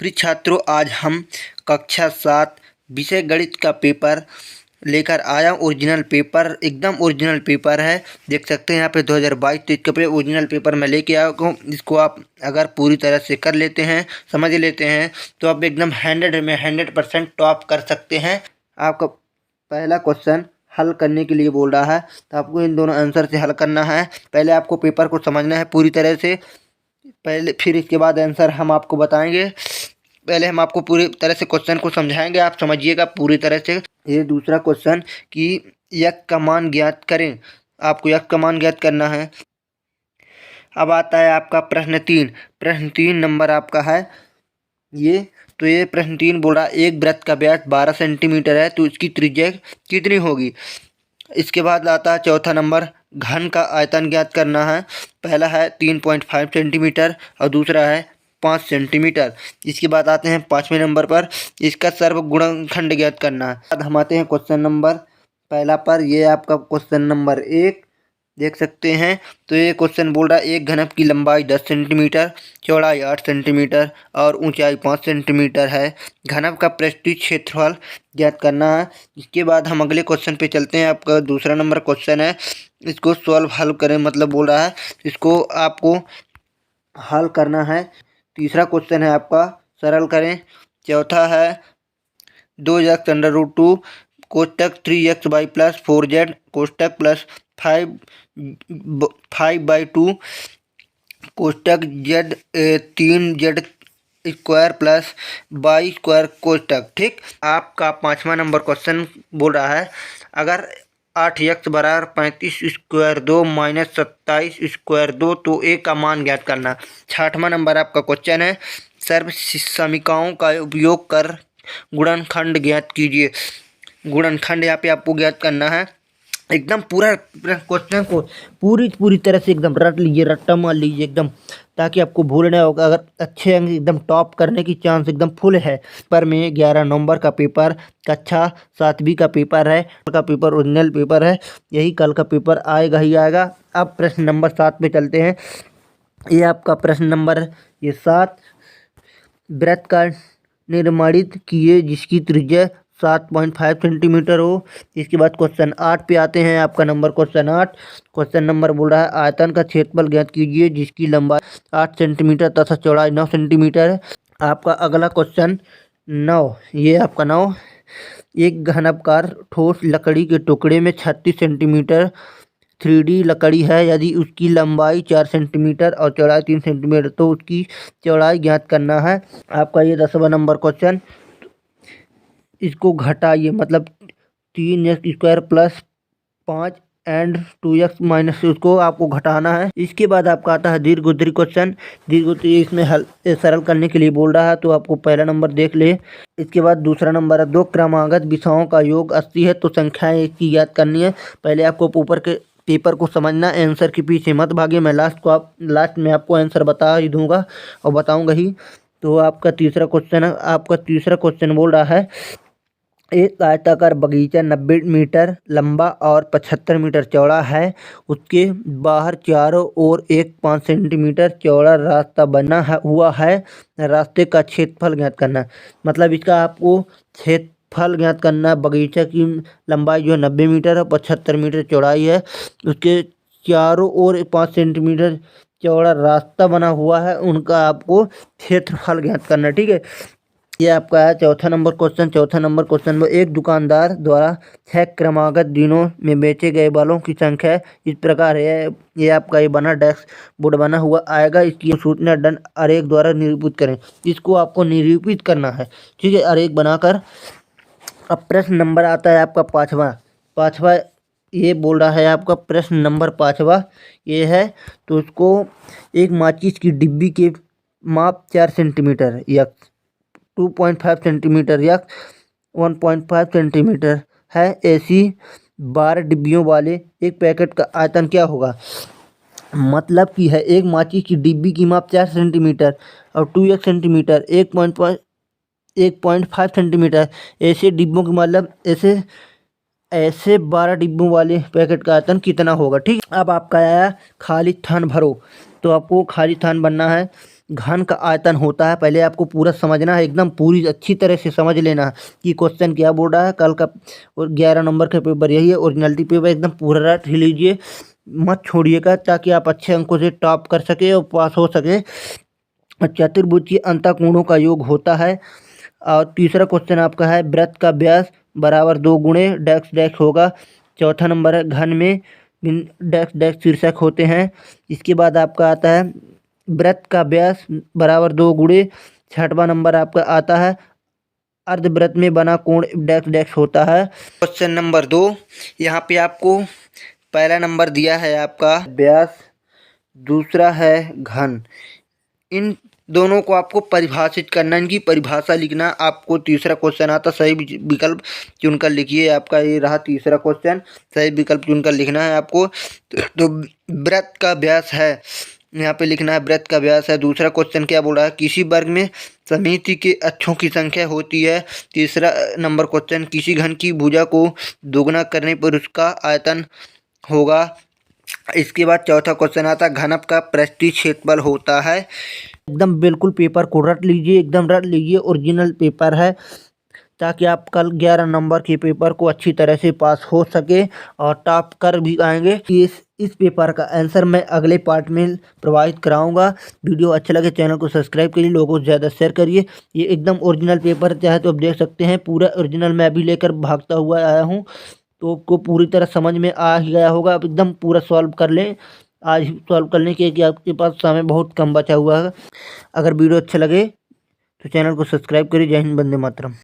प्रिय छात्रों, आज हम कक्षा 7 विषय गणित का पेपर लेकर आया। ओरिजिनल पेपर, एकदम ओरिजिनल पेपर है। देख सकते हैं यहाँ पे 2022-23 का पेपर ओरिजिनल पेपर मैं लेके आया हूँ। इसको आप अगर पूरी तरह से कर लेते हैं, समझ लेते हैं, तो आप एकदम 100% टॉप कर सकते हैं। आपका पहला क्वेश्चन हल करने के लिए बोल रहा है, तो आपको इन दोनों आंसर से हल करना है। पहले आपको पेपर को समझना है पूरी तरह से, पहले फिर इसके बाद आंसर हम आपको बताएंगे। पहले हम आपको पूरी तरह से क्वेश्चन को समझाएंगे, आप समझिएगा पूरी तरह से। ये दूसरा क्वेश्चन कि यक का मान ज्ञात करें। आपको यक का मान ज्ञात करना है। अब आता है आपका प्रश्न 3। प्रश्न 3 नंबर आपका है ये। तो ये प्रश्न 3 बोल रहा है एक वृत्त का व्यास 12 सेंटीमीटर है, तो इसकी त्रिज्या कितनी होगी। इसके बाद आता है चौथा नंबर, घन का आयतन ज्ञात करना है। पहला है 3.5 सेंटीमीटर और दूसरा है 5 सेंटीमीटर। इसके बाद आते हैं 5वें नंबर पर, इसका सर्वगुणनखंड ज्ञात करना है। बाद हम आते हैं क्वेश्चन नंबर पहला पर। ये आपका क्वेश्चन नंबर 1 देख सकते हैं। तो ये क्वेश्चन बोल रहा है एक घनक की लंबाई 10 सेंटीमीटर, चौड़ाई 8 सेंटीमीटर और ऊंचाई 5 सेंटीमीटर है। घनक का पृष्ठीय क्षेत्रफल ज्ञात करना है। इसके बाद हम अगले क्वेश्चन पे चलते हैं। आपका दूसरा नंबर क्वेश्चन है, इसको सॉल्व हल करें, मतलब बोल रहा है इसको आपको हल करना है। तीसरा क्वेश्चन है आपका सरल करें। चौथा है 2x√2 कोष्टक 3xy प्लस 4z कोष्टक प्लस 5/2 कोष्टक z 3z square plus y square कोष्टक। ठीक, आपका 5वां नंबर क्वेश्चन बोल रहा है अगर 8x बराबर 35 स्क्वायर 2 माइनस 27 स्क्वायर 2 तो a का मान ज्ञात करना। 6वां नंबर आपका क्वेश्चन है सर्व समीकरणों का उपयोग कर गुणनखंड ज्ञात कीजिए। गुणनखंड यहाँ पे आपको ज्ञात करना है। एकदम पूरा क्वेश्चन को पूरी तरह से एकदम रट लीजिए, रट्टा मार लीजिए एकदम, ताकि आपको भूलना होगा। अगर अच्छे अंक एकदम टॉप करने की चांस एकदम फुल है। पर में 11 नवंबर का पेपर, कक्षा 7वीं का पेपर है। कल का पेपर ओरिजिनल पेपर है, यही कल का पेपर आएगा ही आएगा। अब प्रश्न नंबर 7 पे चलते हैं। ये आपका प्रश्न नंबर 7, वृत्त का निर्माणित किए जिसकी त्रिज्या 7.5 सेंटीमीटर हो। इसके बाद क्वेश्चन 8 पे आते हैं। आपका नंबर क्वेश्चन 8, क्वेश्चन नंबर बोल रहा है आयतन का क्षेत्रफल ज्ञात कीजिए जिसकी लंबाई 8 सेंटीमीटर तथा चौड़ाई 9 सेंटीमीटर है। आपका अगला क्वेश्चन 9, ये आपका 9, एक घनाकार ठोस लकड़ी के टुकड़े में 36 सेंटीमीटर 3D लकड़ी है। यदि उसकी लंबाई 4 सेंटीमीटर और चौड़ाई 3 सेंटीमीटर तो उसकी चौड़ाई ज्ञात करना है। आपका ये 10वां नंबर क्वेश्चन, इसको घटाइए, मतलब 3x square plus 5 and 2x minus, उसको आपको घटाना है। इसके बाद आपका आता है दीर्घ उत्तरी क्वेश्चन। दीर्घ उत्तरी इसमें हल सरल करने के लिए बोल रहा है, तो आपको पहला नंबर देख ले। इसके बाद दूसरा नंबर है दो क्रमागत विषयों का योग 80 है तो संख्याएं एक की याद करनी है। पहले आपको ऊपर के पेपर को समझना, आंसर के पीछे मत भागिए। मैं लास्ट में आपको आंसर बता ही दूंगा और बताऊंगा ही। तो आपका तीसरा क्वेश्चन है, आपका तीसरा क्वेश्चन बोल रहा है एक आयताकार बगीचा 90 मीटर लंबा और 75 मीटर चौड़ा है। उसके बाहर चारों ओर एक 5 सेंटीमीटर चौड़ा रास्ता बना हुआ है। रास्ते का क्षेत्रफल ज्ञात करना। मतलब इसका आपको क्षेत्रफल ज्ञात करना है। बगीचा की लंबाई जो 90 मीटर है, 75 मीटर चौड़ाई है, उसके चारों ओर 5 सेंटीमीटर चौड़ा रास्ता बना हुआ है, उनका आपको क्षेत्रफल ज्ञात करना। ठीक है, ये आपका है चौथा नंबर क्वेश्चन। चौथा नंबर क्वेश्चन में एक दुकानदार द्वारा 6 क्रमागत दिनों में बेचे गए बालों की संख्या इस प्रकार है। ये आपका ये बना डेस्क बोर्ड बना हुआ आएगा। इसकी सूचना दंड आरेख द्वारा निरूपित करें। इसको आपको निरूपित करना है, ठीक है, आरेख बनाकर। अब प्रश्न नंबर आता है आपका पाँचवा। ये बोल रहा है आपका प्रश्न नंबर 5वां ये है। तो उसको एक माचिस की डिब्बी के माप 4 सेंटीमीटर या 2.5 सेंटीमीटर या 1.5 सेंटीमीटर है। ऐसी 12 डिब्बियों वाले एक पैकेट का आयतन क्या होगा। मतलब कि है एक माचिस की डिब्बी की माप 4 सेंटीमीटर और 2x सेंटीमीटर 1.5 सेंटीमीटर। ऐसे डिब्बों की मतलब ऐसे 12 डिब्बों वाले पैकेट का आयतन कितना होगा। ठीक, अब आपका आया खाली स्थान भरो। तो आपको खाली स्थान बनना है। घन का आयतन होता है। पहले आपको पूरा समझना है, एकदम पूरी अच्छी तरह से समझ लेना है कि क्वेश्चन क्या बोल रहा है। कल का और 11 नंबर का पेपर यही है, ओरिजिनलिटी पेपर एकदम पूरा रट लीजिए, मत छोड़िएगा, ताकि आप अच्छे अंकों से टॉप कर सके और पास हो सके। चतुर्भुज अंतःकोणों का योग होता है। और तीसरा क्वेश्चन आपका है वृत्त का व्यास बराबर 2 गुणे डैश डैश होगा। चौथा नंबर है घन में डैश डैश शीर्षक होते हैं। इसके बाद आपका आता है वृत्त का व्यास बराबर 2 गुणे। छठवां नंबर आपका आता है अर्धवृत्त में बना कोण डैश डैश होता है। क्वेश्चन नंबर 2, यहाँ पे आपको पहला नंबर दिया है आपका व्यास, दूसरा है घन। इन दोनों को आपको परिभाषित करना, इनकी परिभाषा लिखना। आपको तीसरा क्वेश्चन आता, सही विकल्प चुनकर लिखिए। आपका ये रहा तीसरा क्वेश्चन, सही विकल्प चुनकर लिखना है आपको। तो वृत्त का व्यास है, यहाँ पे लिखना है वृत्त का व्यास है। दूसरा क्वेश्चन क्या बोल रहा है, किसी वर्ग में समिति के अक्षों की संख्या होती है। तीसरा नंबर क्वेश्चन, किसी घन की भुजा को दोगुना करने पर उसका आयतन होगा। इसके बाद चौथा क्वेश्चन आता है घनत्व का पृष्ठीय क्षेत्रफल होता है। एकदम बिल्कुल पेपर को रट लीजिए, एकदम रट लीजिए, ओरिजिनल पेपर है, ताकि आप कल 11 नंबर के पेपर को अच्छी तरह से पास हो सके और टॉप कर भी आएंगे। इस पेपर का आंसर मैं अगले पार्ट में प्रोवाइड कराऊंगा। वीडियो अच्छा लगे चैनल को सब्सक्राइब करिए, लोगों को ज़्यादा शेयर करिए। ये एकदम ओरिजिनल पेपर चाहे तो आप देख सकते हैं, पूरा ओरिजिनल मैं भी लेकर भागता हुआ आया हूँ, तो आपको पूरी तरह समझ में आ ही गया होगा। आप एकदम पूरा सॉल्व कर लें, आज ही सॉल्व करने के, कि आपके पास समय बहुत कम बचा हुआ है। अगर वीडियो अच्छा लगे तो चैनल को सब्सक्राइब करिए। जय हिंद, वंदे मातरम।